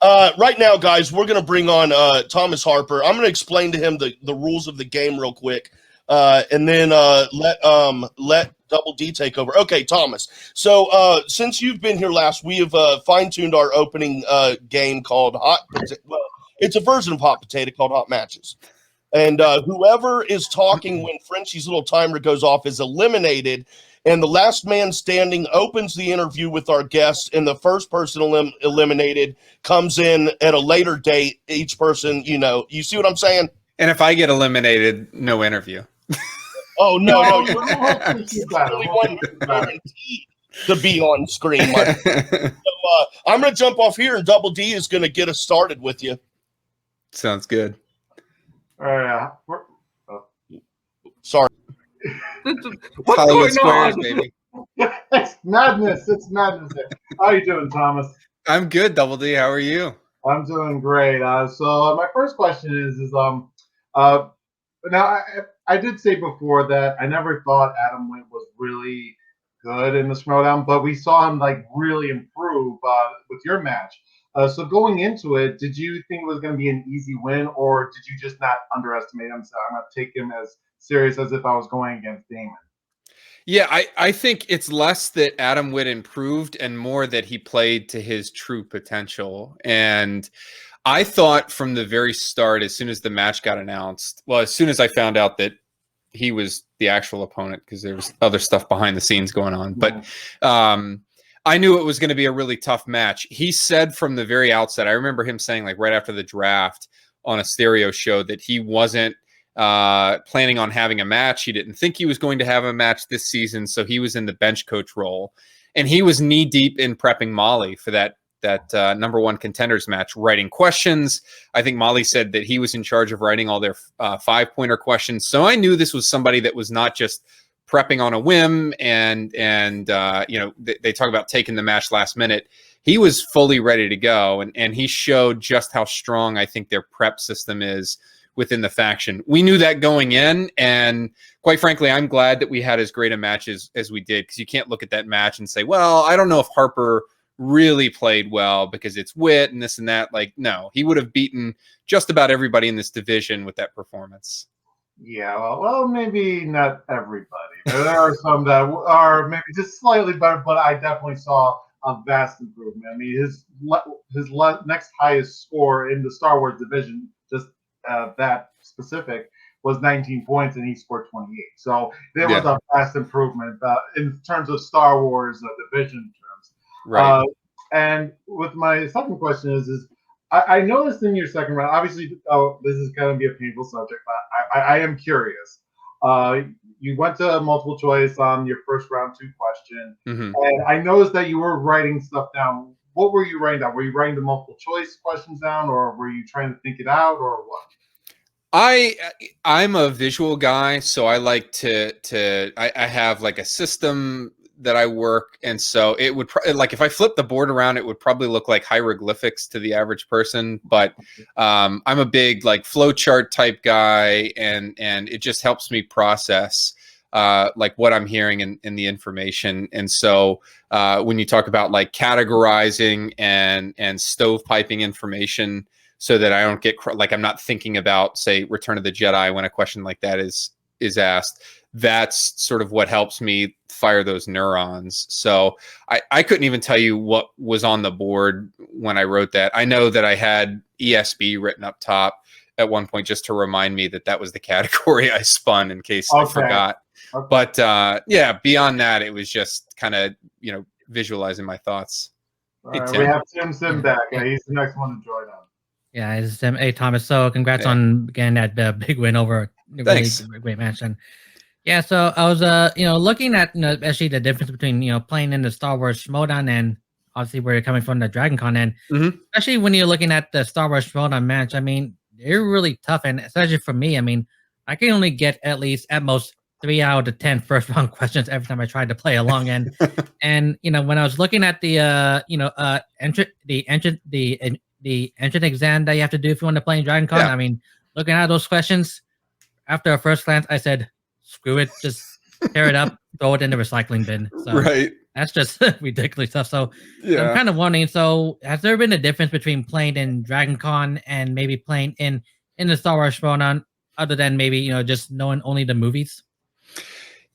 Right now, guys, we're going to bring on Thomas Harper. I'm going to explain to him the rules of the game real quick, and then let Double D take over. Okay, Thomas. So since you've been here last, we have fine-tuned our opening game called Well, it's a version of Hot Potato called Hot Matches. And whoever is talking when Frenchie's little timer goes off is eliminated. And the last man standing opens the interview with our guest, and the first person eliminated comes in at a later date. Each person, you see what I'm saying? And if I get eliminated, no interview. Oh, no. You're the only one guaranteed to be on screen. So I'm going to jump off here, and Double D is going to get us started with you. Sounds good. Sorry. What's Hollywood going Squares, on? baby. It's madness. It's madness. How are you doing, Thomas? I'm good, Double D. How are you? I'm doing great. So my first question is now I did say before that I never thought Adam Witt was really good in the Schmoedown, but we saw him like really improve with your match. So going into it, did you think it was going to be an easy win, or did you just not underestimate him? So I'm going to take him as serious as if I was going against Damon. Yeah, I think it's less that Adam Witt improved and more that he played to his true potential. And I thought from the very start, as soon as the match got announced, well, as soon as I found out that he was the actual opponent, because there was other stuff behind the scenes going on, but I knew it was going to be a really tough match. He said from the very outset, I remember him saying like right after the draft on a stereo show that he wasn't planning on having a match. He didn't think he was going to have a match this season, so he was in the bench coach role, and he was knee deep in prepping Molly for that number one contenders match, writing questions. I think Molly said that he was in charge of writing all their 5-pointer questions. So I knew this was somebody that was not just prepping on a whim and they talk about taking the match last minute. He was fully ready to go, and he showed just how strong I think their prep system is within the faction. We knew that going in, and quite frankly, I'm glad that we had as great a match as we did, because you can't look at that match and say, well, I don't know if Harper really played well because it's Witt and this and that. Like, no, he would have beaten just about everybody in this division with that performance. Yeah, well, maybe not everybody. There are some that are maybe just slightly better, but I definitely saw a vast improvement. I mean, his next highest score in the Star Wars division, just that specific, was 19 points, and he scored 28. So there was a vast improvement in terms of Star Wars division terms. Right. And with my second question is I noticed in your second round, obviously, this is going to be a painful subject, but I am curious. You went to multiple choice on your first round 2 question, and I noticed that you were writing stuff down. What were you writing down? Were you writing the multiple choice questions down, or were you trying to think it out, or what? I'm a visual guy, so I like I have like a system that I work, and so it would like if I flip the board around, it would probably look like hieroglyphics to the average person. But I'm a big like flowchart type guy, and it just helps me process like what I'm hearing in the information. And so when you talk about like categorizing and stovepiping information, so that I don't get like I'm not thinking about, say, Return of the Jedi when a question like that is asked. That's sort of what helps me fire those neurons. So I couldn't even tell you what was on the board when I wrote that. I know that I had ESB written up top at one point just to remind me that was the category I spun in case I forgot. Okay. But yeah, beyond that, it was just kind of, visualizing my thoughts. Hey, we have Tim Sim back. He's the next one to join us. Yeah, it's Hey, Thomas. So congrats on getting that big win over a really great match. And yeah, so I was looking at actually the difference between playing in the Star Wars Schmoedown and obviously where you're coming from, the Dragon Con, and especially when you're looking at the Star Wars Schmoedown match. I mean, they're really tough, and especially for me, I mean, I can only get at most 3 out of 10 first round questions every time I tried to play along. And when I was looking at the entrance exam that you have to do if you want to play in Dragon Con, I mean, looking at those questions, after a first glance, I said, screw it, just tear it up, throw it in the recycling bin. So, right. That's just ridiculous stuff. So I'm Yeah. kind of wondering. So has there been a difference between playing in Dragon Con and maybe playing in the Star Wars Tournament, other than maybe just knowing only the movies?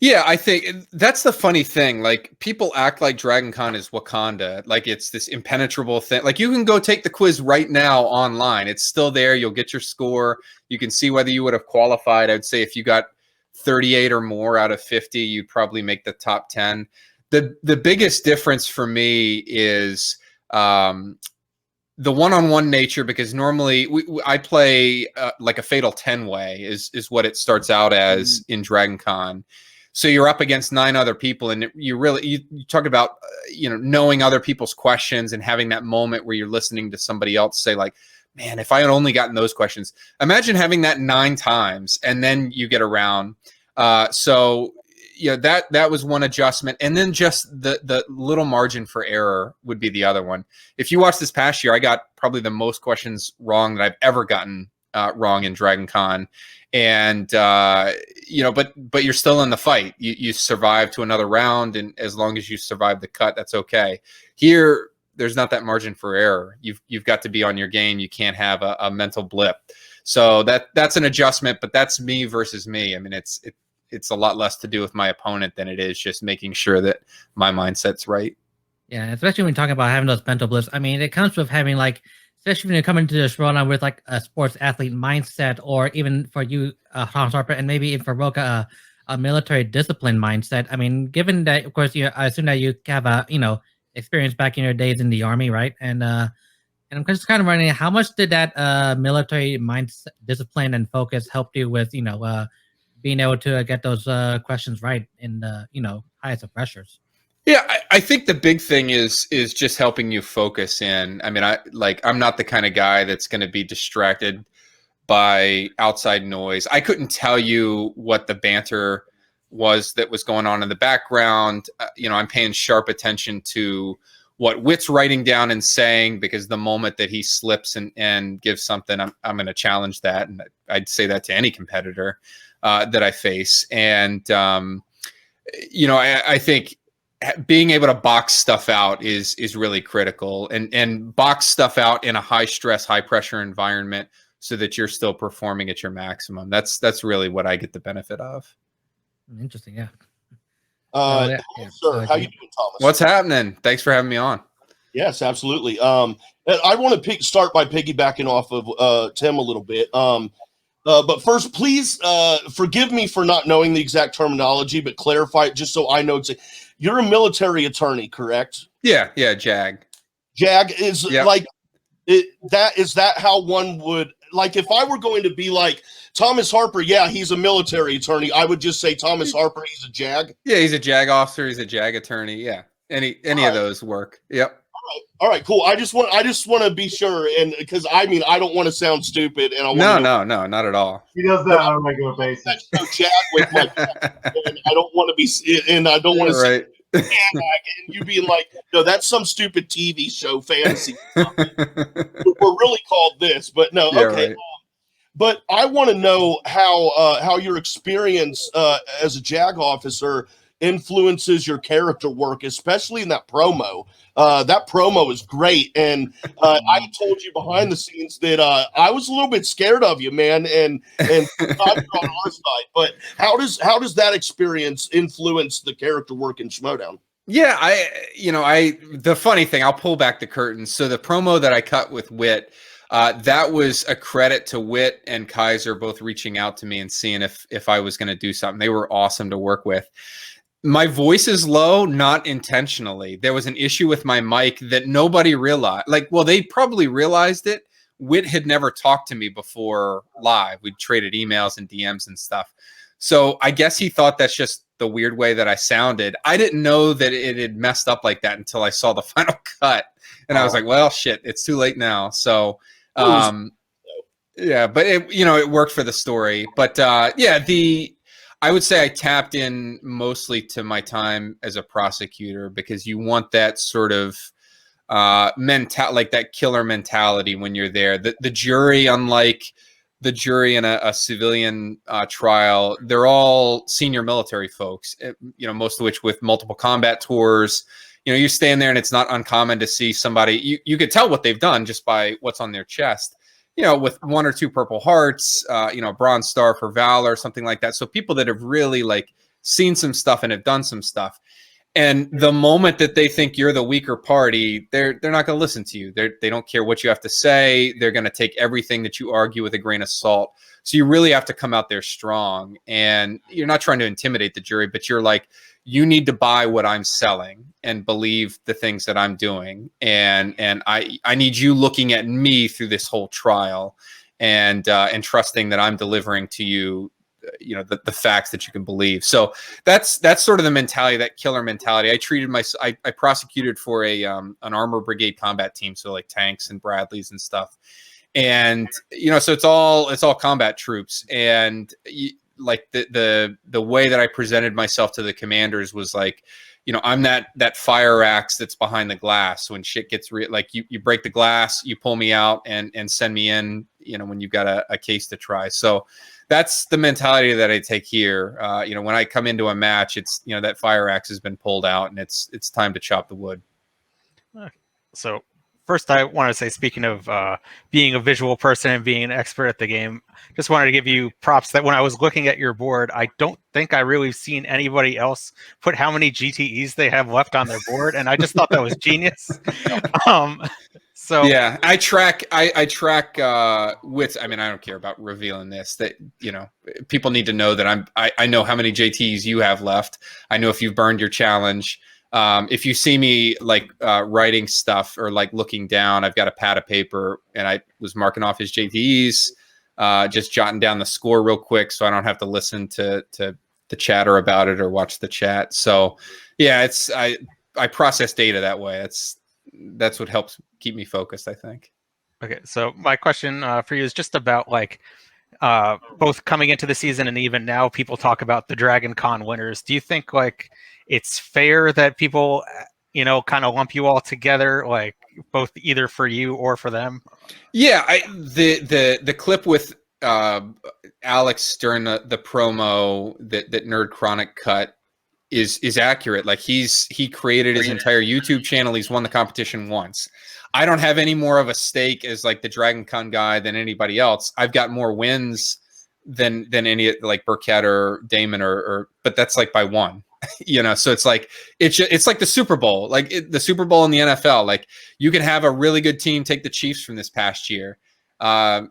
Yeah, I think that's the funny thing. Like, people act like Dragon Con is Wakanda, like it's this impenetrable thing. Like, you can go take the quiz right now online. It's still there. You'll get your score. You can see whether you would have qualified. I'd say if you got 38 or more out of 50, you'd probably make the top 10. The biggest difference for me is the one-on-one nature, because normally I play like a fatal 10 way is what it starts out as in Dragon Con. So you're up against 9 other people, and you talk about knowing other people's questions and having that moment where you're listening to somebody else say, like, man, if I had only gotten those questions. Imagine having that 9 times and then you get around. So that was one adjustment, and then just the little margin for error would be the other one. If you watch this past year, I got probably the most questions wrong that I've ever gotten wrong in Dragon Con. And but you're still in the fight. You survive to another round, and as long as you survive the cut, that's okay. Here, there's not that margin for error. You've got to be on your game. You can't have a mental blip. So that's an adjustment, but that's me versus me. I mean, it's a lot less to do with my opponent than it is just making sure that my mindset's right. Yeah, especially when you're talking about having those mental blips. I mean, it comes with having, like, especially when you're coming to this Roland with like a sports athlete mindset, or even for you, Hans Harper, and maybe even for Roka, a military discipline mindset. I mean, given that, of course, I assume that you have a experience back in your days in the army, right? And I'm just kind of wondering, how much did that military mindset, discipline, and focus help you with being able to get those questions right in the highest of pressures? Yeah, I think the big thing is just helping you focus in. I mean, I'm not the kind of guy that's going to be distracted by outside noise. I couldn't tell you what the banter was that was going on in the background. I'm paying sharp attention to what Wit's writing down and saying, because the moment that he slips and gives something, I'm going to challenge that. And I'd say that to any competitor that I face. And, I think being able to box stuff out is really critical, and box stuff out in a high stress, high pressure environment so that you're still performing at your maximum. That's really what I get the benefit of. Interesting. Yeah. Sir, how you doing, Thomas? What's happening? Thanks for having me on. Yes, absolutely. I want to start by piggybacking off of Tim a little bit. But first, please forgive me for not knowing the exact terminology, but clarify it just so I know. You're a military attorney, correct? Yeah, JAG. JAG is like it. Is that how one would, like, if I were going to be like Thomas Harper? Yeah, he's a military attorney. I would just say Thomas Harper. He's a JAG. Yeah, he's a JAG officer. He's a JAG attorney. Yeah, any of those work. Yep. All right, cool. I just want to be sure, and because I don't want to sound stupid, and no, not at all. He does that on a regular basis. So JAG with my, and I don't want to be, and I don't want to say, and you being like, no, that's some stupid TV show fantasy. We're really called this, but no, yeah, okay. Right. But I want to know how your experience as a JAG officer influences your character work, especially in that promo. That promo is great, and I told you behind the scenes that I was a little bit scared of you, man, and you're on our side. But how does that experience influence the character work in Schmoedown? Yeah, the funny thing, I'll pull back the curtain. So the promo that I cut with Wit, that was a credit to Wit and Kaiser both reaching out to me and seeing if I was going to do something. They were awesome to work with. My voice is low, not intentionally. There was an issue with my mic that nobody realized. They probably realized it. Wit had never talked to me before live. We'd traded emails and DMs and stuff. So I guess he thought that's just the weird way that I sounded. I didn't know that it had messed up like that until I saw the final cut. And I was like, well, shit, it's too late now. So, yeah, but it worked for the story. But I would say I tapped in mostly to my time as a prosecutor, because you want that sort of like that killer mentality when you're there. The jury, unlike the jury in a civilian trial, they're all senior military folks, most of which with multiple combat tours. You stand there and it's not uncommon to see somebody, you could tell what they've done just by what's on their chest, with 1 or 2 Purple Hearts, Bronze Star for Valor, something like that. So people that have really like seen some stuff and have done some stuff. And the moment that they think you're the weaker party, they're not going to listen to you. They don't care what you have to say. They're going to take everything that you argue with a grain of salt. So you really have to come out there strong. And you're not trying to intimidate the jury, but you're like, you need to buy what I'm selling and believe the things that I'm doing. And I need you looking at me through this whole trial and trusting that I'm delivering to you, the facts that you can believe. So that's sort of the mentality, that killer mentality. I prosecuted for an armor brigade combat team. So like tanks and Bradleys and stuff. And, so it's all combat troops. And like the way that I presented myself to the commanders was like, I'm that fire axe that's behind the glass when shit gets like you break the glass, you pull me out and send me in, when you've got a case to try. So that's the mentality that I take here. When I come into a match, it's, that fire axe has been pulled out and it's time to chop the wood. So first, I want to say, speaking of being a visual person and being an expert at the game, just wanted to give you props that when I was looking at your board, I don't think I really seen anybody else put how many GTEs they have left on their board, and I just thought that was genius. So yeah, I track with. I mean, I don't care about revealing this. That people need to know that I know how many JTs you have left. I know if you've burned your challenge. If you see me like writing stuff or like looking down, I've got a pad of paper and I was marking off his JTEs, just jotting down the score real quick so I don't have to listen to the chatter about it or watch the chat. So yeah, I process data that way. That's what helps keep me focused, I think. Okay, so my question for you is just about like both coming into the season and even now, people talk about the Dragon Con winners. Do you think like it's fair that people, kind of lump you all together, like both either for you or for them? Yeah, the clip with Alex during the promo that Nerd Chronic cut is accurate. Like he created his entire YouTube channel. He's won the competition once. I don't have any more of a stake as like the Dragon Con guy than anybody else. I've got more wins than any like Burkett or Damon but that's like by one. So it's like it's like the Super Bowl, like the Super Bowl in the NFL. Like you can have a really good team take the Chiefs from this past year.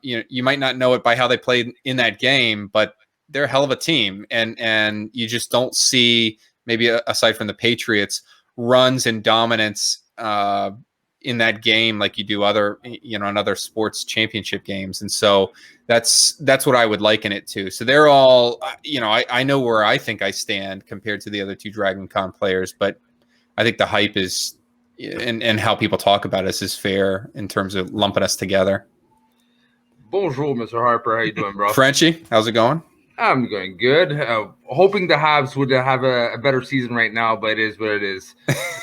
You might not know it by how they played in that game, but they're a hell of a team, and you just don't see, maybe aside from the Patriots, runs and dominance in that game like you do in other sports championship games. And so that's what I would liken it to. So they're all, I know where I think I stand compared to the other two Dragon Con players, but I think the hype is and how people talk about us is fair in terms of lumping us together. Bonjour, Mr. Harper. How you doing, bro? Frenchie, how's it going? I'm going good. Hoping the Habs would have a better season right now, but it is what it is.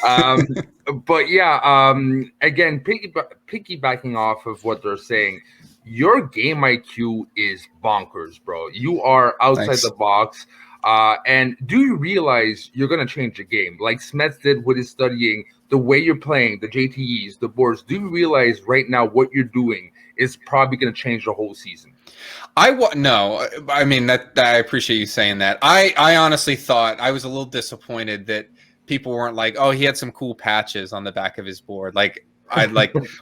But yeah, again, piggybacking off of what they're saying, your game IQ is bonkers, bro. You are outside the box. And do you realize you're going to change the game? Like Smets did with his studying, the way you're playing, the JTEs, the boards. Do you realize right now what you're doing is probably going to change the whole season? No, I mean that I appreciate you saying that. I honestly thought, I was a little disappointed that people weren't like, oh, he had some cool patches on the back of his board. Like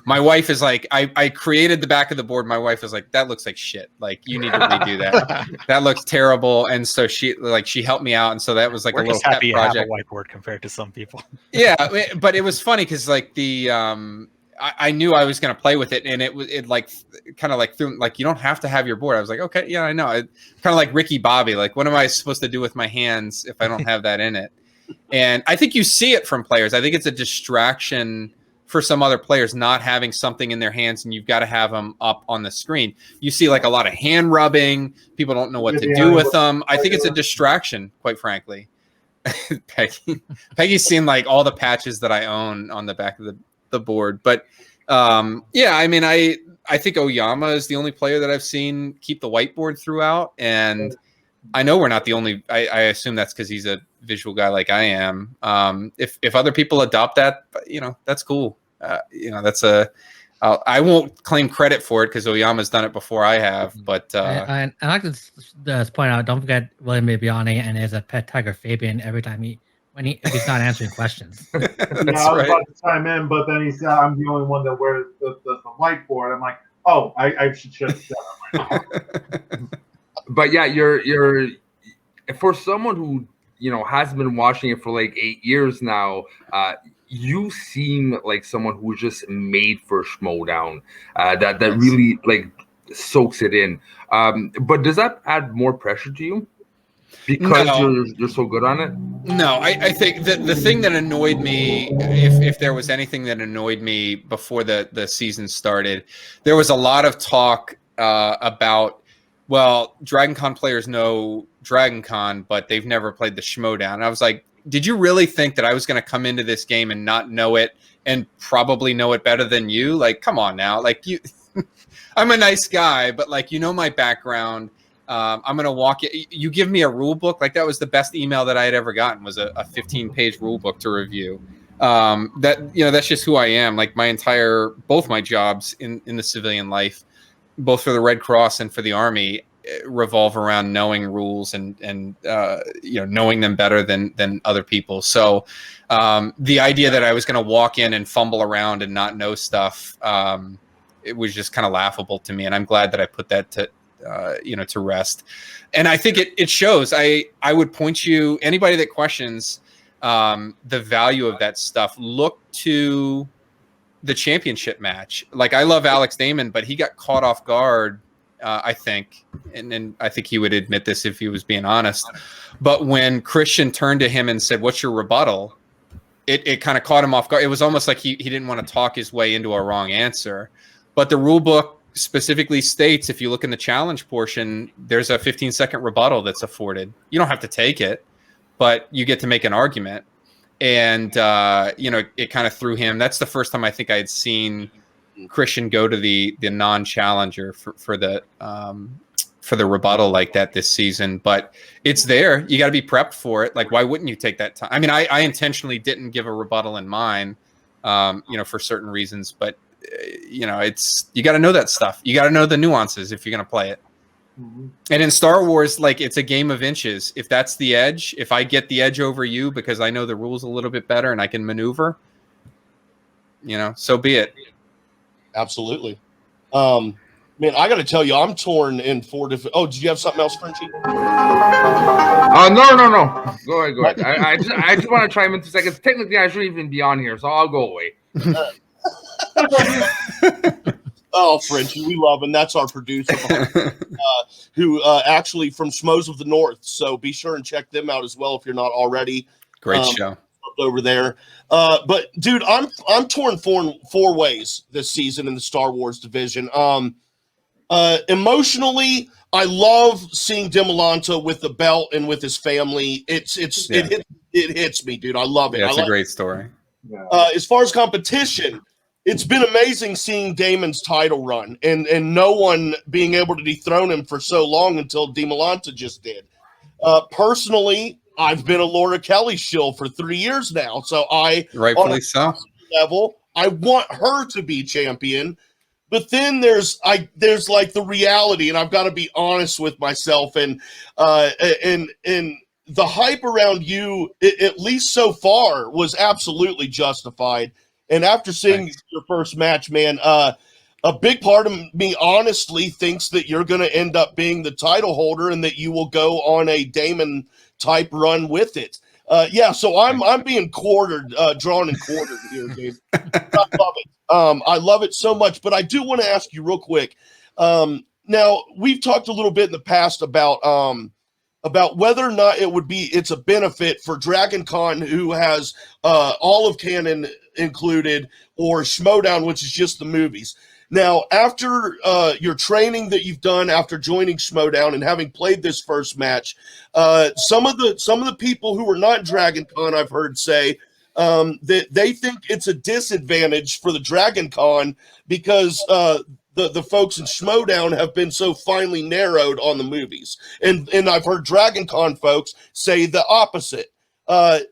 my wife is like, I created the back of the board. My wife is like, that looks like shit. Like you need to redo that. That looks terrible. And so she helped me out. And so that was like We're a little just happy pet project. You have a whiteboard compared to some people. Yeah, but it was funny because like I knew I was going to play with it, and it like kind of like threw, like, you don't have to have your board. I was like, okay, yeah, I know. Kind of like Ricky Bobby, like, what am I supposed to do with my hands if I don't have that in it? And I think you see it from players. I think it's a distraction for some other players not having something in their hands, and you've got to have them up on the screen. You see like a lot of hand rubbing. People don't know what to do with them. I think it's a distraction, quite frankly. Peggy's seen like all the patches that I own on the back of the board. But yeah, I mean, I think Oyama is the only player that I've seen keep the whiteboard throughout, and I know we're not the only. I assume that's because he's a visual guy like I am. If other people adopt that, that's cool. That's a. I won't claim credit for it because Oyama's done it before I have, but I like to just point out, don't forget William Bibiani and his pet tiger Fabian every time if he's not answering questions. I was about to chime in, but then he said I'm the only one that wears the whiteboard. I'm like, oh, I should shut up right now. But yeah, you're for someone who hasn't been watching it for like 8 years now. You seem like someone who's just made for Schmoedown, that really like soaks it in. But does that add more pressure to you because you're so good on it? No, I think that the thing that annoyed me, if there was anything that annoyed me before the season started, there was a lot of talk about, well, Dragon Con players know Dragon Con, but they've never played the Schmoedown. And I was like, did you really think that I was going to come into this game and not know it and probably know it better than you? Like, come on now. Like, I'm a nice guy, but like, my background. I'm going to walk you give me a rule book. Like, that was the best email that I had ever gotten, was a 15-page rule book to review. That's just who I am. Like, both my jobs in the civilian life, both for the Red Cross and for the Army, revolve around knowing rules and knowing them better than other people. So the idea that I was going to walk in and fumble around and not know stuff, it was just kind of laughable to me. And I'm glad that I put that to rest. And I think it shows. I would point you, anybody that questions the value of that stuff, look to the championship match. Like, I love Alex Damon, but he got caught off guard, I think, and I think he would admit this if he was being honest. But when Christian turned to him and said, "What's your rebuttal?" It kind of caught him off guard. It was almost like he didn't want to talk his way into a wrong answer. But the rule book specifically states, if you look in the challenge portion, there's a 15-second rebuttal that's afforded. You don't have to take it, but you get to make an argument. And it kind of threw him. That's the first time I think I had seen Christian go to the non-challenger for the rebuttal like that this season. But it's there. You got to be prepped for it. Like, why wouldn't you take that time? I mean, I intentionally didn't give a rebuttal in mine, for certain reasons. But you got to know that stuff. You got to know the nuances if you're going to play it. Mm-hmm. And in Star Wars, like, it's a game of inches. If that's the edge, if I get the edge over you because I know the rules a little bit better and I can maneuver, so be it. Absolutely. Man, I got to tell you, I'm torn in 4 different. Oh, did you have something else, Frenchie? No. Go ahead. I just want to chime in 2 seconds. Technically, I shouldn't even be on here, so I'll go away. Oh, Frenchie, we love him. That's our producer, who actually from Schmoes of the North. So be sure and check them out as well if you're not already. Great show over there. But dude, I'm torn four ways this season in the Star Wars division. Emotionally, I love seeing Demolanta with the belt and with his family. It hits me, dude. I love it. Yeah, it's a great story. As far as competition, it's been amazing seeing Damon's title run and no one being able to dethrone him for so long until Demolanta just did. Personally, I've been a Laura Kelly shill for 3 years now, so rightfully so. Level, I want her to be champion, but then there's like the reality, and I've got to be honest with myself, and the hype around you, at least so far, was absolutely justified. And after seeing your first match, man, a big part of me honestly thinks that you're going to end up being the title holder and that you will go on a Damon type run with it. So I'm being drawn and quartered here, dude. I love it. I love it so much. But I do want to ask you real quick. Now, we've talked a little bit in the past about whether or not it's a benefit for Dragon Con, who has all of canon included, or Schmoedown, which is just the movies. Now, after your training that you've done after joining Schmoedown and having played this first match, some of the people who are not Dragon Con, I've heard say that they think it's a disadvantage for the Dragon Con because the folks in Schmoedown have been so finely narrowed on the movies. And I've heard Dragon Con folks say the opposite.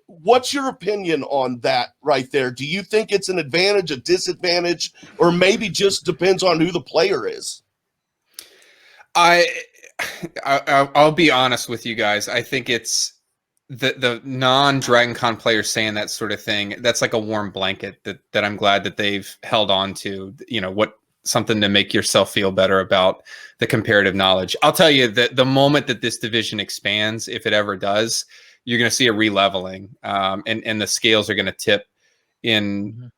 What's your opinion on that right there? Do you think it's an advantage, a disadvantage, or maybe just depends on who the player is? I'll be honest with you guys. I think it's the non-Dragon Con players saying that sort of thing. That's like a warm blanket that I'm glad that they've held on to, something to make yourself feel better about the comparative knowledge. I'll tell you that the moment that this division expands, if it ever does, you're going to see a re-leveling, and the scales are going to tip in,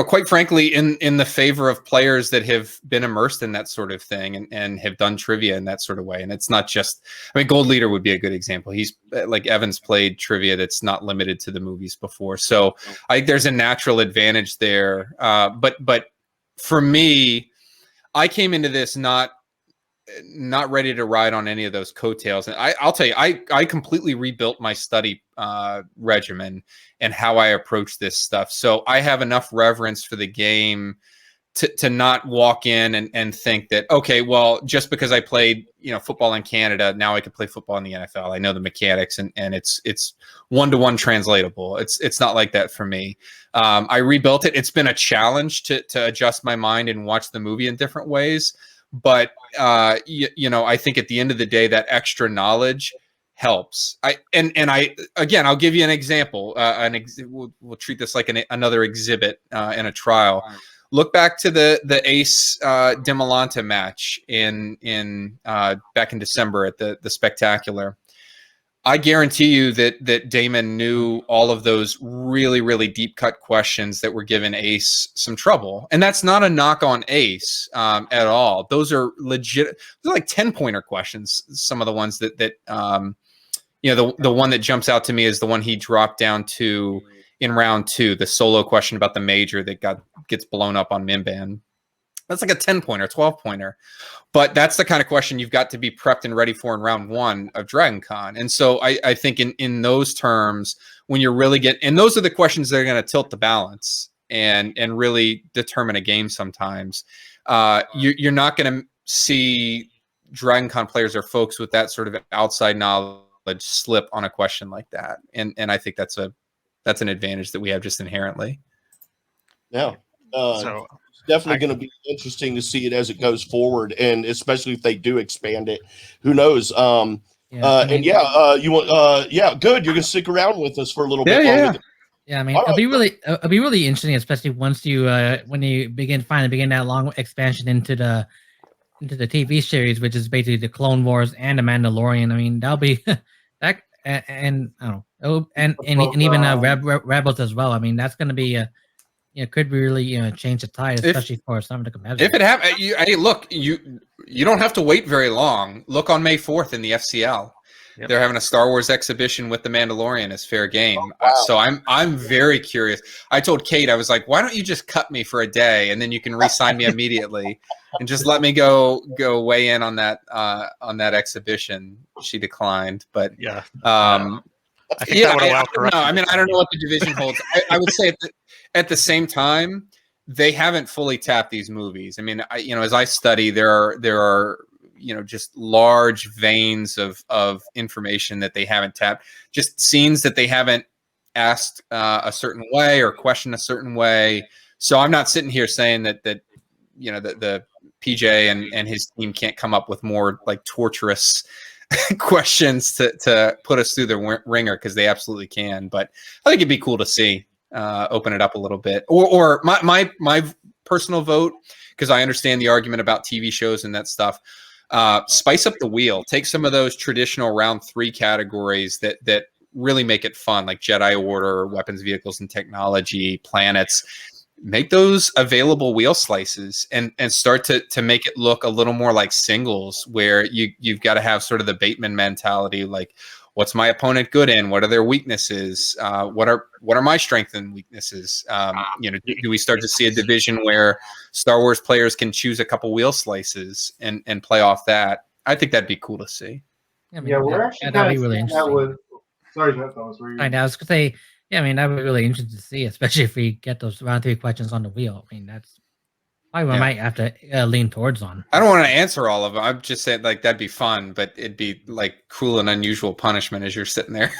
quite frankly, in the favor of players that have been immersed in that sort of thing and have done trivia in that sort of way. And it's not just, Gold Leader would be a good example. He's like Evan's played trivia that's not limited to the movies before. So I think there's a natural advantage there. But for me, I came into this not ready to ride on any of those coattails. And I'll tell you, I completely rebuilt my study regimen and how I approach this stuff. So I have enough reverence for the game to not walk in and think that, okay, well, just because I played, football in Canada, now I can play football in the NFL. I know the mechanics and it's one-to-one translatable. It's not like that for me. I rebuilt it. It's been a challenge to adjust my mind and watch the movie in different ways. But, I think at the end of the day, that extra knowledge helps. I'll give you an example. We'll treat this like another exhibit in a trial. Look back to the Ace Demolanta match in back in December at the Spectacular. I guarantee you that Damon knew all of those really, really deep cut questions that were giving Ace some trouble. And that's not a knock on Ace at all. Those are legit. They're like 10-pointer questions. Some of the ones that the one that jumps out to me is the one he dropped down to in round 2, the solo question about the major that gets blown up on Mimban. That's like a 10-pointer, 12-pointer. But that's the kind of question you've got to be prepped and ready for in round 1 of Dragon Con. And so I think in those terms, when you're really and those are the questions that are going to tilt the balance and really determine a game sometimes. You're not going to see Dragon Con players or folks with that sort of outside knowledge slip on a question like that. And I think that's an advantage that we have just inherently. Yeah. So definitely going to be interesting to see it as it goes forward, and especially if they do expand it. Who knows? Good. You're going to stick around with us for a little bit longer. Yeah, it'll be really interesting, especially once you when you begin that long expansion into the TV series, which is basically the Clone Wars and the Mandalorian. That'll be that, and I don't know, and even Rebels as well. That's going to be could really change the tide, especially for some of the competitors. If it happens, look, you don't have to wait very long. Look on May 4th in the FCL. Yep. They're having a Star Wars exhibition with the Mandalorian as fair game. Oh, wow. So I'm very curious. I told Kate, I was like, why don't you just cut me for a day and then you can re-sign me immediately and just let me go weigh in on that exhibition. She declined, but yeah. I think that would allow for I don't know what the division holds. I would say at the same time, they haven't fully tapped these movies. As I study, there are just large veins of information that they haven't tapped, just scenes that they haven't asked a certain way or questioned a certain way. So I'm not sitting here saying that the PJ and his team can't come up with more like torturous questions to put us through the ringer, because they absolutely can. But I think it'd be cool to see open it up a little bit, or my personal vote, because I understand the argument about TV shows and that stuff. Spice up the wheel. Take some of those traditional round 3 categories that really make it fun, like Jedi Order, weapons, vehicles, and technology, planets. Make those available wheel slices and start to make it look a little more like singles, where you've got to have sort of the Bateman mentality, like, what's my opponent good in? What are their weaknesses? What are my strengths and weaknesses? Do we start to see a division where Star Wars players can choose a couple wheel slices and play off that? I think that'd be cool to see. We're actually that'd be really interesting. Sorry, Thomas. I was gonna say, that'd be really interesting to see, especially if we get those round 3 questions on the wheel. I might have to lean towards on. I don't want to answer all of them. I'm just saying, like, that'd be fun, but it'd be like cruel and unusual punishment as you're sitting there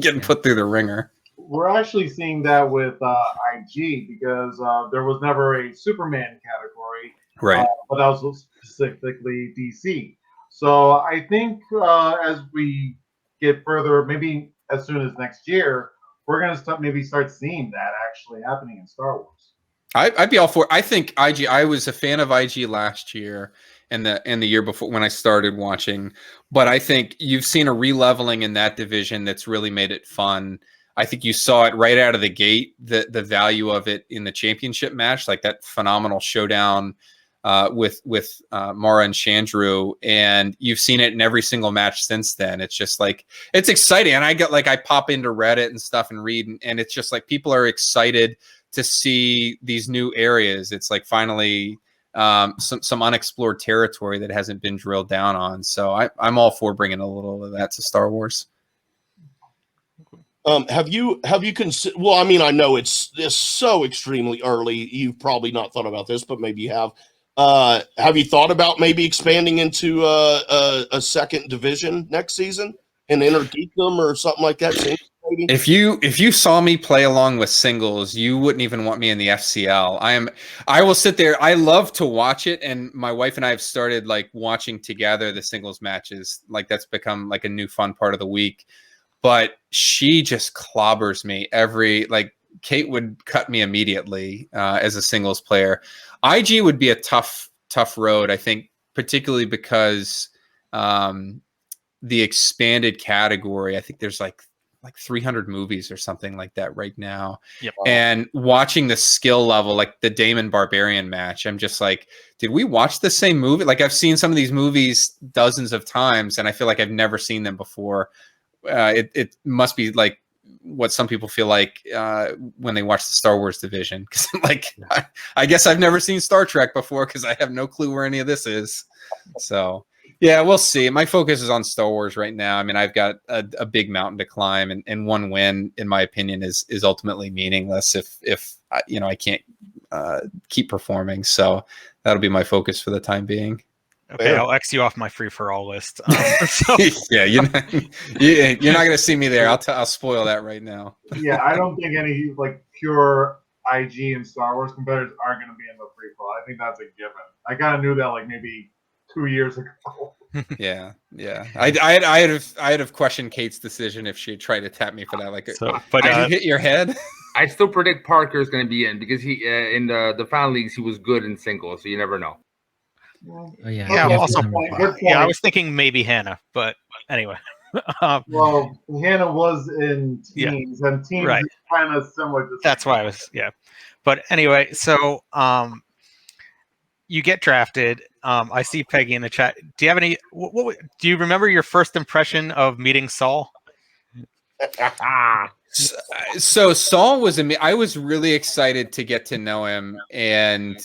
getting put through the ringer. We're actually seeing that with IG because there was never a Superman category, Right. but that was specifically DC. So I think as we get further, maybe as soon as next year, we're going to start seeing that actually happening in Star Wars. I'd be all for. I think IG. I was a fan of IG last year and the year before when I started watching. But I think you've seen a releveling in that division that's really made it fun. I think you saw it right out of the gate, the value of it in the championship match, like that phenomenal showdown with Mara and Chandru, and you've seen it in every single match since then. It's just like it's exciting, and I pop into Reddit and stuff and read, and it's just like people are excited to see these new areas. It's like finally some unexplored territory that hasn't been drilled down on. So I'm all for bringing a little of that to Star Wars. Have you considered? Well, I mean, I know it's so extremely early. You've probably not thought about this, but maybe you have. Have you thought about maybe expanding into a second division next season and enter Geekdom or something like that? Maybe? If you saw me play along with singles, you wouldn't even want me in the FCL. I will sit there. I love to watch it, and my wife and I have started like watching together the singles matches. Like that's become like a new fun part of the week. But she just clobbers me Kate would cut me immediately as a singles player. IG would be a tough road, I think, particularly because the expanded category, I think there's like 300 movies or something like that right now. Yep. And watching the skill level, like the Damon Barbarian match, I'm just like, did we watch the same movie? Like I've seen some of these movies dozens of times, and I feel like I've never seen them before. It must be like what some people feel like when they watch the Star Wars division, because I guess I've never seen Star Trek before because I have no clue where any of this is. So yeah, we'll see. My focus is on Star Wars right now. I mean, I've got a big mountain to climb, and one win, in my opinion, is ultimately meaningless if I can't keep performing. So that'll be my focus for the time being. Okay, I'll X you off my free for all list. Yeah, you're not going to see me there. I'll spoil that right now. Yeah, I don't think any like pure IG and Star Wars competitors are going to be in the free for all. I think that's a given. I kind of knew that like maybe 2 years ago. Yeah. I'd have questioned Kate's decision if she had tried to tap me for that. Like, did you hit your head? I still predict Parker is going to be in because he in the fan leagues he was good in singles, so you never know. Oh, yeah. Yeah, Also, I was thinking maybe Hannah, but anyway. Well, Hannah was in teams, and teams right. is kind of similar to that's why I was But anyway, so you get drafted. I see Peggy in the chat. Do you have any? Do you remember your first impression of meeting Saul? So Saul was I was really excited to get to know him, and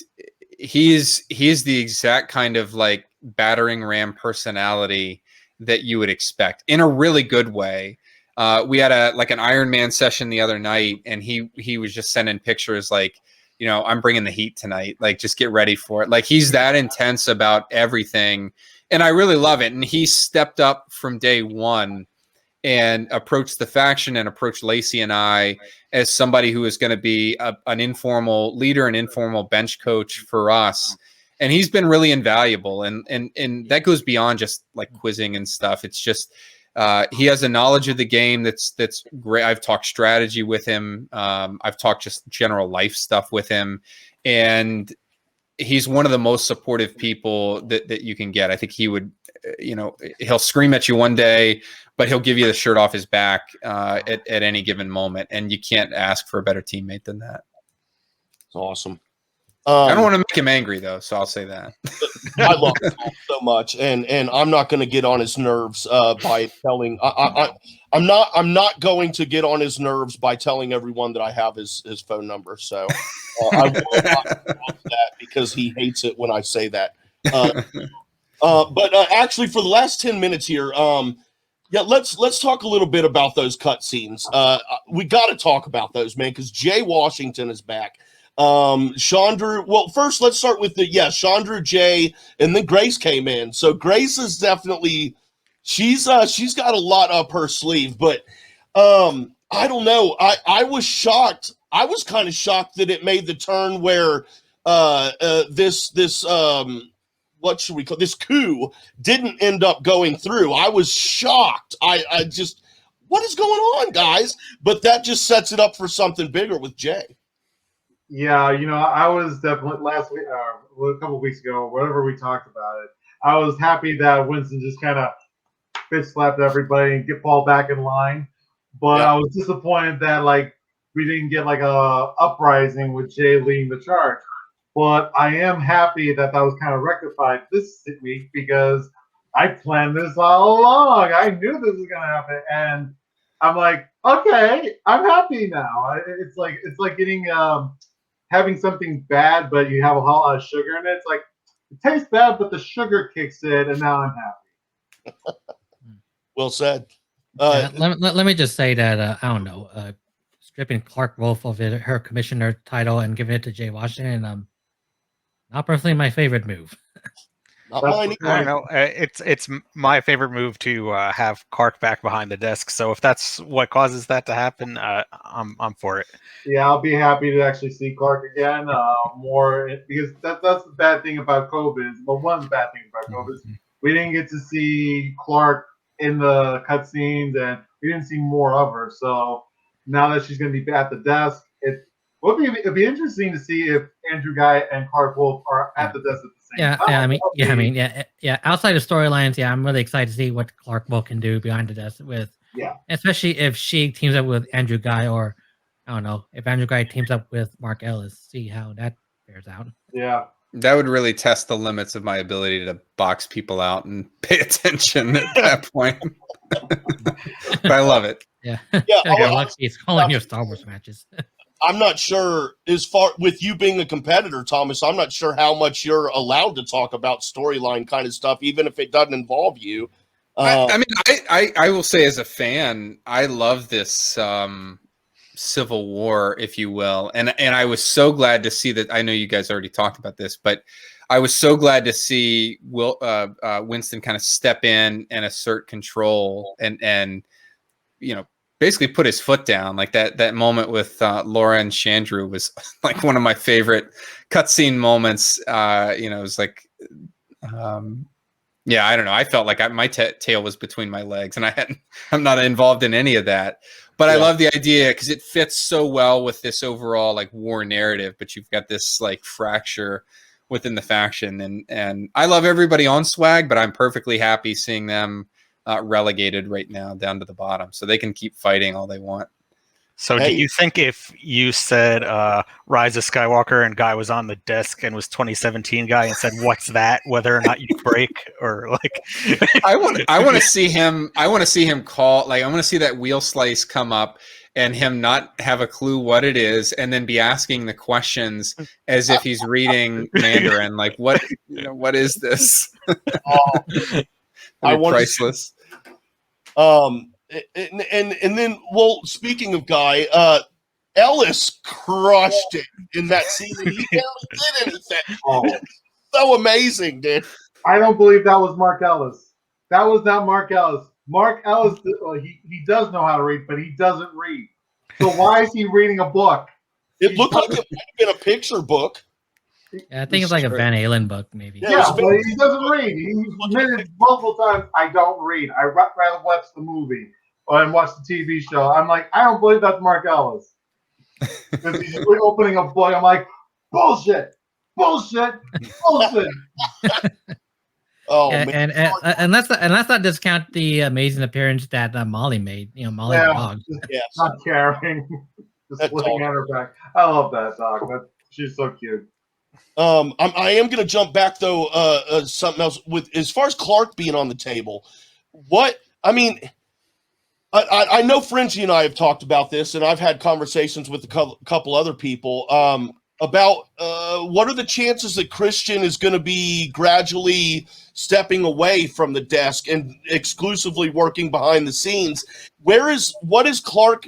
he's the exact kind of like battering ram personality that you would expect in a really good way. We had an Iron Man session the other night, and he was just sending pictures like, I'm bringing the heat tonight. Like, just get ready for it. Like, he's that intense about everything, and I really love it. And he stepped up from day one and approached the faction and approached Lacey and I as somebody who is going to be an informal leader, an informal bench coach for us. And he's been really invaluable. And that goes beyond just like quizzing and stuff. It's just, he has a knowledge of the game that's great. I've talked strategy with him. I've talked just general life stuff with him. And he's one of the most supportive people that you can get. I think he would, he'll scream at you one day, but he'll give you the shirt off his back at any given moment. And you can't ask for a better teammate than that. It's awesome. I don't want to make him angry though, so I'll say that. I love him so much, and I'm not going to get on his nerves by telling. I'm not going to get on his nerves by telling everyone that I have his phone number. So I will not do that because he hates it when I say that. But actually, for the last 10 minutes here, let's talk a little bit about those cutscenes. We got to talk about those, man, because Jay Washington is back. Chandru. Well, first let's start with Chandru, Jay, and then Grace came in. So Grace is definitely she's got a lot up her sleeve, but I don't know. I was shocked. I was kind of shocked that it made the turn where this what should we call this coup didn't end up going through. I was shocked. I just, what is going on, guys? But that just sets it up for something bigger with Jay. Yeah, I was definitely last week, a couple weeks ago, whatever we talked about it. I was happy that Winston just kind of bitch slapped everybody and fall back in line. But I was disappointed that we didn't get a uprising with Jay leading the charge. But I am happy that was kind of rectified this week because I planned this all along. I knew this was gonna happen, and I'm like, okay, I'm happy now. It's like getting having something bad, but you have a whole lot of sugar in it. It's like it tastes bad, but the sugar kicks in, and now I'm happy. Well said. Let me just say that I don't know, stripping Clark Wolf of her commissioner title and giving it to Jay Washington. Not personally my favorite move. Not mine. I don't know. It's my favorite move to have Clark back behind the desk. So if that's what causes that to happen, I'm for it. Yeah, I'll be happy to actually see Clark again more because that's the bad thing about COVID. Well, one of the bad things about COVID is we didn't get to see Clark in the cutscenes and we didn't see more of her. So now that she's going to be at the desk, it'd be interesting to see if Andrew Guy and Clark Wolf are at the desk at the same time. Outside of storylines, I'm really excited to see what Clark Wolf can do behind the desk especially if she teams up with Andrew Guy, or I don't know, if Andrew Guy teams up with Mark Ellis, see how that fares out. Yeah. That would really test the limits of my ability to box people out and pay attention at that point. But I love it. Yeah. Yeah. He's calling your Star Wars matches. I'm not sure, as far with you being a competitor, Thomas, I'm not sure how much you're allowed to talk about storyline kind of stuff, even if it doesn't involve you. I mean, I will say as a fan, I love this civil war, if you will. And I was so glad to see that. I know you guys already talked about this, but I was so glad to see Winston kind of step in and assert control and basically put his foot down. Like that moment with Laura and Chandru was like one of my favorite cutscene moments. It was like, I don't know. I felt like my tail was between my legs, and I'm not involved in any of that. But I love the idea because it fits so well with this overall like war narrative. But you've got this like fracture within the faction, and I love everybody on Swag, but I'm perfectly happy seeing them relegated right now down to the bottom, so they can keep fighting all they want. So do you think if you said Rise of Skywalker and Guy was on the desk and was 2017 Guy and said what's that, whether or not you break, or like I want to see him call, like I want to see that wheel slice come up and him not have a clue what it is, and then be asking the questions as if he's reading Mandarin, like what is this? I want priceless. And then, well, speaking of Guy, Ellis crushed it in that season. He barely did anything. So amazing, dude. I don't believe that was Mark Ellis. That was not Mark Ellis. Mark Ellis, he does know how to read, but he doesn't read. So why is he reading a book? It looked like it might have been a picture book. Yeah, I think it's like a Van Halen book, maybe. Yeah, but he doesn't read. He's admitted multiple times, I don't read. I rather watch the movie and watch the TV show. I'm like, I don't believe that's Mark Ellis. Because he's opening a book. I'm like, bullshit. Oh yeah, man! And let's not discount the amazing appearance that Molly made. Molly the dog. Not caring, just looking at her back. I love that dog. She's so cute. I am going to jump back though. Something else with as far as Clark being on the table. I know Frenchie and I have talked about this, and I've had conversations with a couple other people. about what are the chances that Christian is going to be gradually stepping away from the desk and exclusively working behind the scenes? What is Clark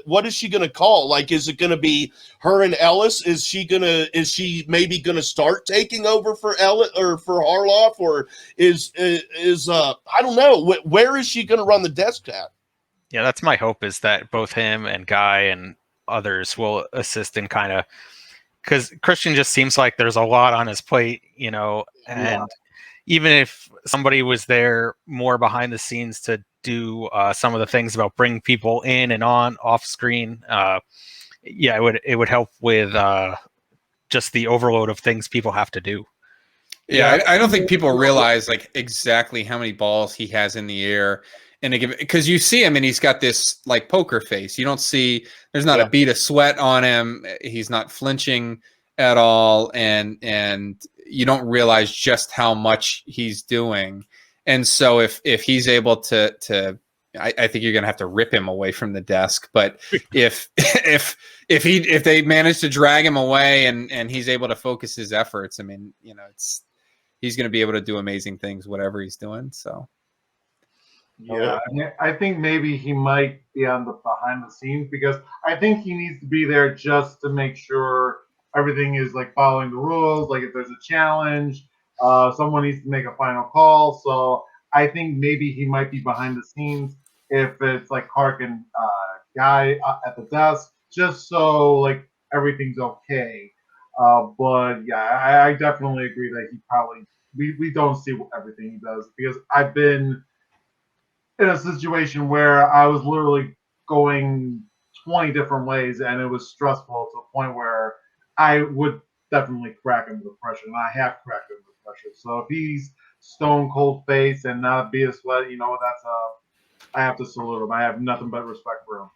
what is she gonna call? Like, is it gonna be her and Ellis? Is she maybe gonna start taking over for Ellis or for Harloff, or is I don't know. Where is she gonna run the desk at? Yeah, that's my hope, is that both him and Guy and others will assist in kind of, because Christian just seems like there's a lot on his plate, and even if somebody was there more behind the scenes to do some of the things about bringing people in and off screen, it would help with just the overload of things people have to do. Yeah, I don't think people realize like exactly how many balls he has in the air. And because you see him and he's got this like poker face. You don't see, there's not a bead of sweat on him. He's not flinching at all. And you don't realize just how much he's doing. And so if he's able to I think you're going to have to rip him away from the desk. But if they manage to drag him away and he's able to focus his efforts, I mean, he's going to be able to do amazing things, whatever he's doing. So. Yeah, I think maybe he might be on the behind the scenes, because I think he needs to be there just to make sure everything is like following the rules. Like if there's a challenge, someone needs to make a final call. So I think maybe he might be behind the scenes if it's like Clark and Guy at the desk, just so like everything's okay. But yeah, I definitely agree that he probably we don't see everything he does, because I've been in a situation where I was literally going 20 different ways, and it was stressful to a point where I would definitely crack him with pressure, and I have cracked him with pressure. So if he's stone cold face and not be a sweat, that's I have to salute him. I have nothing but respect for him.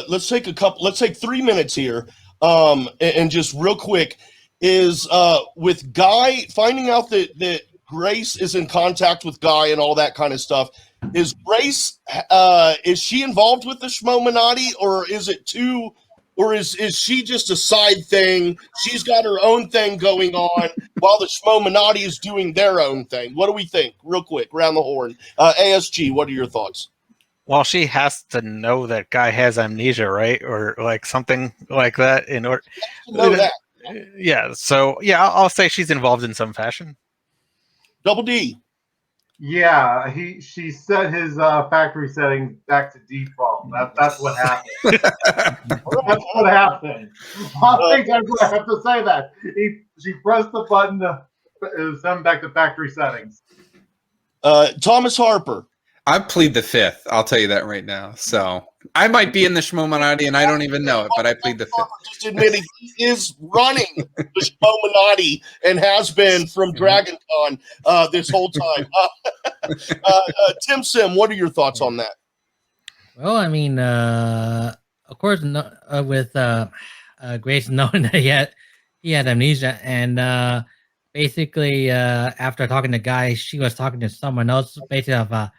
Let's take 3 minutes here, and just real quick is with Guy finding out that Grace is in contact with Guy and all that kind of stuff. Is Grace is she involved with the Schmoedown, or is it is she just a side thing? She's got her own thing going on while the Schmoedown is doing their own thing. What do we think? Real quick, round the horn. ASG, what are your thoughts? Well, she has to know that Guy has amnesia, right? Or like something like that in order to know that. Yeah. So yeah, I'll say she's involved in some fashion. Double D. Yeah, she set his factory settings back to default. That's what happened. That's what happened. I think I have to say that. She pressed the button to send back to factory settings. Thomas Harper. I plead the fifth. I'll tell you that right now. So I might be in the Schmoedown and I don't even know it, but I plead the fifth. Just admitting he is running the Schmoedown and has been from DragonCon this whole time. Tim Sim, what are your thoughts on that? Well, I mean, of course, with Grace knowing that he had amnesia, and basically after talking to Guy, she was talking to someone else, basically of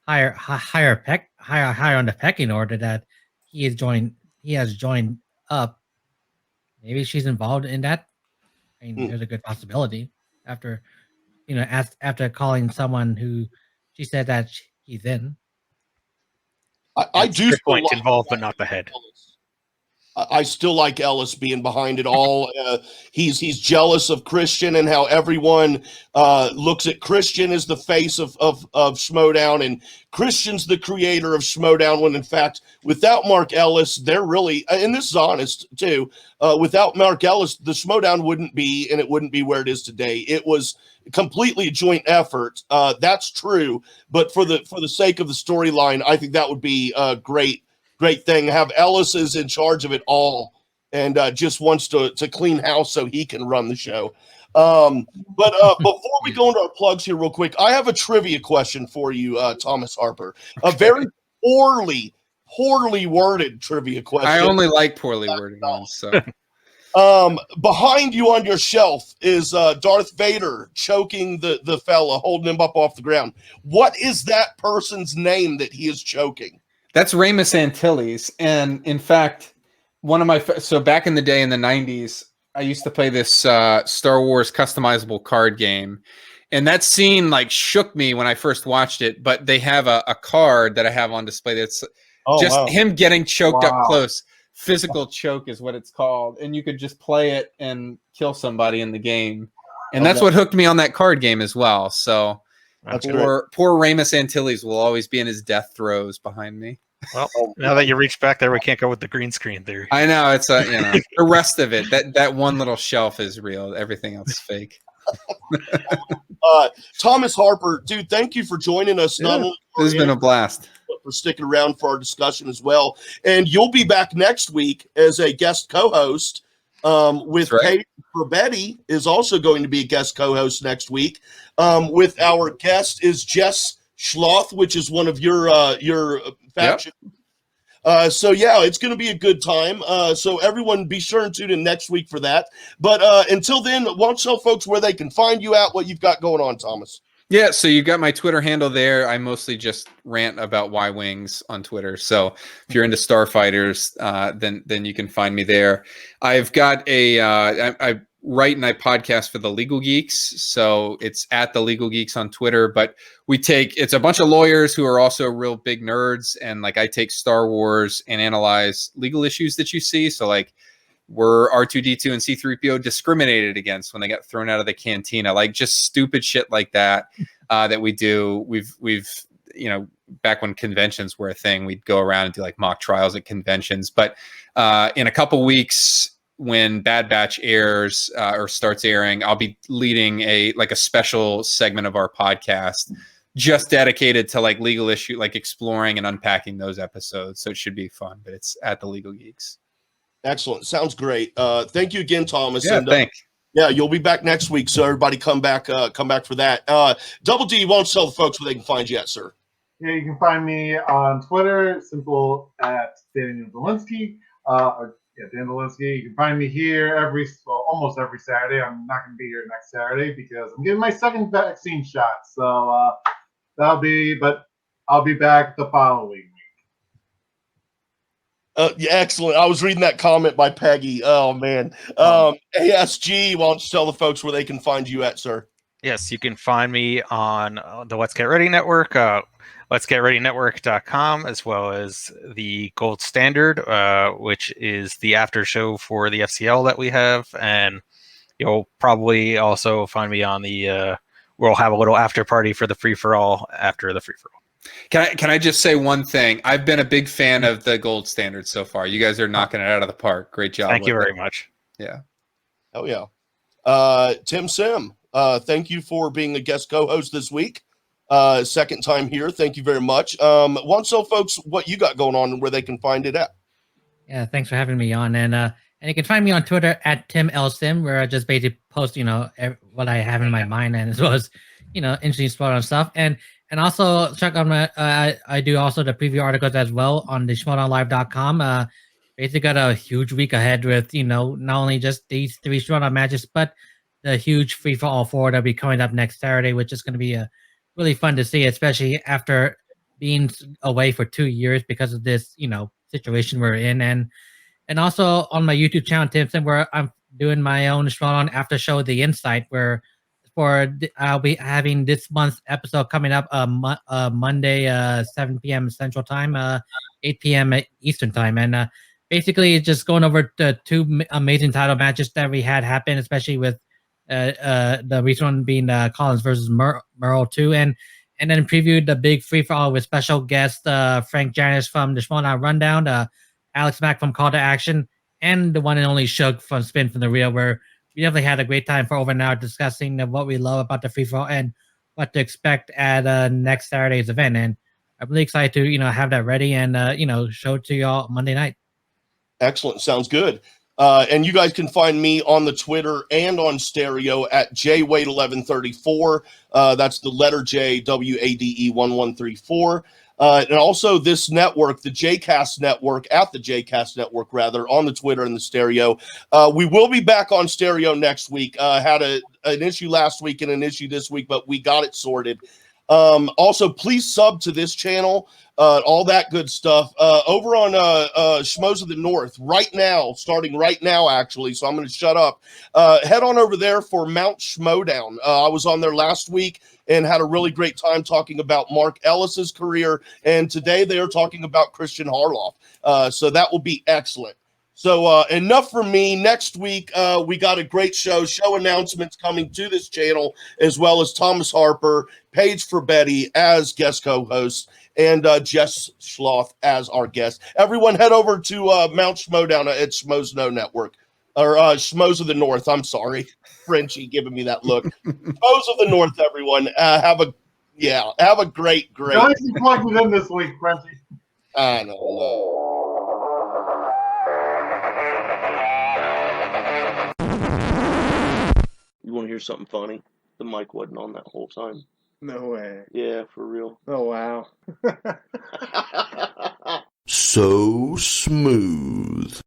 higher on the pecking order, that he has joined up. Maybe she's involved in that. I mean, there's a good possibility after after calling someone who she said that he's in. I do point involved, but not the head. I still like Ellis being behind it all. He's jealous of Christian and how everyone looks at Christian as the face of Schmoedown, and Christian's the creator of Schmoedown, when in fact, without Mark Ellis, they're really, and this is honest too, without Mark Ellis, the Schmoedown wouldn't be, and it wouldn't be where it is today. It was completely a joint effort. That's true, but for the sake of the storyline, I think that would be a great thing. Have Ellis is in charge of it all and just wants to clean house so he can run the show. But before we go into our plugs here real quick, I have a trivia question for you, Thomas Harper. A very poorly worded trivia question. I only like poorly worded ones. So. Behind you on your shelf is Darth Vader choking the fella, holding him up off the ground. What is that person's name that he is choking? That's Ramus Antilles, and in fact, one of my so back in the day in the 90s, I used to play this Star Wars customizable card game. And that scene like shook me when I first watched it, but they have a card that I have on display that's just him getting choked up close. Physical choke is what it's called. And you could just play it and kill somebody in the game. And that's what hooked me on that card game as well. So poor Ramus Antilles will always be in his death throes behind me. Well, now that you reach back there, we can't go with the green screen theory. I know it's the rest of it. That one little shelf is real. Everything else is fake. Thomas Harper, dude, thank you for joining us. Yeah, this has been a blast. For sticking around for our discussion as well. And you'll be back next week as a guest co-host with Kate Betty is also going to be a guest co-host next week. With our guest is Jess Schloth, which is one of your faction. Yep. So yeah, it's going to be a good time. So everyone be sure and tune in next week for that. But until then, why don't you tell folks where they can find you at, what you've got going on, Thomas? Yeah, so you got my Twitter handle there. I mostly just rant about Y-Wings on Twitter. So if you're into Starfighters, then you can find me there. I've got I write and I podcast for the Legal Geeks. So it's at the Legal Geeks on Twitter. But it's a bunch of lawyers who are also real big nerds. And like I take Star Wars and analyze legal issues that you see. So like, were R2-D2 and C-3PO discriminated against when they got thrown out of the cantina? Like just stupid shit like that that we do. We've back when conventions were a thing, we'd go around and do like mock trials at conventions. But in a couple weeks, when Bad Batch airs or starts airing, I'll be leading a special segment of our podcast just dedicated to like legal issue, like exploring and unpacking those episodes. So it should be fun. But it's at the Legal Geeks. Excellent. Sounds great. Thank you again, Thomas. Yeah, thanks. Yeah, you'll be back next week, so everybody come back for that. Double D, won't tell the folks where they can find you at, sir. Yeah, you can find me on Twitter, simple at Daniel Dolinsky. Dan Dolinsky. You can find me here almost every Saturday. I'm not going to be here next Saturday because I'm getting my second vaccine shot. So I'll be back the following week. Yeah, excellent. I was reading that comment by Peggy. Oh man. ASG, why don't you tell the folks where they can find you at, sir? Yes, you can find me on the Let's Get Ready Network, letsgetreadynetwork.com, as well as the Gold Standard, which is the after show for the FCL that we have. And you'll probably also find me on we'll have a little after party for the free-for-all after the free-for-all. Can I just say one thing? I've been a big fan of the Gold Standard so far. You guys are knocking it out of the park. Great job. Thank you very much. Yeah. Oh yeah. Tim Sim, thank you for being a guest co-host this week. Second time here. Thank you very much. Why don't you tell folks what you got going on and where they can find it at? Yeah, thanks for having me on. And you can find me on Twitter at TimLSim, where I just basically post, what I have in my mind, and as well as, interesting Schmoedown stuff. And also check on my, I do also the preview articles as well on the Schmoedownlive.com. Basically got a huge week ahead with, not only just these 3 Schmoedown matches, but the huge free for all 4 that'll be coming up next Saturday, which is going to be really fun to see, especially after being away for 2 years because of this, situation we're in. And also on my YouTube channel, Timson, where I'm doing my own Schmoedown after show, The Insight, where I'll be having this month's episode coming up Monday, 7 p.m. Central Time, 8 p.m. Eastern Time. And basically just going over the 2 amazing title matches that we had happen, especially with the recent one being Collins versus Merle 2. And then previewed the big free-for-all with special guest Frank Janis from the Schmoedown Rundown, Alex Mack from Call to Action, and the one and only Shug from Spin from the Real, where we definitely had a great time for over an hour discussing what we love about the free-for-all and what to expect at next Saturday's event. And I'm really excited to, have that ready and, show it to y'all Monday night. Excellent. Sounds good. And you guys can find me on the Twitter and on stereo at JWade1134. That's the letter J, WADE 1134. And also this network, the JCast Network, at the JCast Network, rather, on the Twitter and the stereo. We will be back on stereo next week. Had an issue last week and an issue this week, but we got it sorted. Also, please sub to this channel. All that good stuff. Over on Schmoes of the North right now, starting right now, actually. So I'm going to shut up. Head on over there for Mount Schmoedown. I was on there last week and had a really great time talking about Mark Ellis's career. And today they are talking about Christian Harloff. So that will be excellent. So enough for me. Next week, we got a great show announcements coming to this channel, as well as Thomas Harper, Paige for Betty as guest co-host, and Jess Schloth as our guest. Everyone head over to Mount Schmoedown at Schmoes No Network, or Schmoes of the North. I'm sorry. Frenchie giving me that look. Schmoes of the North, everyone. Have a great. Nice you plugged it in this week, Frenchie. I don't know. You want to hear something funny? The mic wasn't on that whole time. No way. Yeah, for real. Oh, wow. So smooth.